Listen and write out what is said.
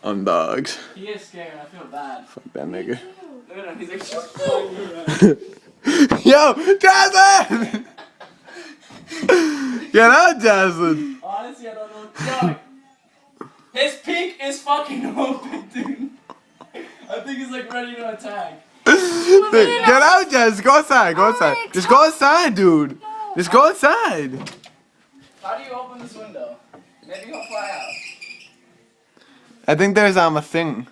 Dogs. He is scared. I feel bad. Fuck that nigga. Look at him. He's like, just flying around. Yo, Jaslyn! Get out, Jaslyn! Honestly, I don't know. Yo, his peak is fucking open, dude. I think he's like ready to attack. Get out, Jess. Go outside. Go outside. Just go outside, dude. Just go outside. How do you open this window? Maybe he'll fly out. I think there's a thing.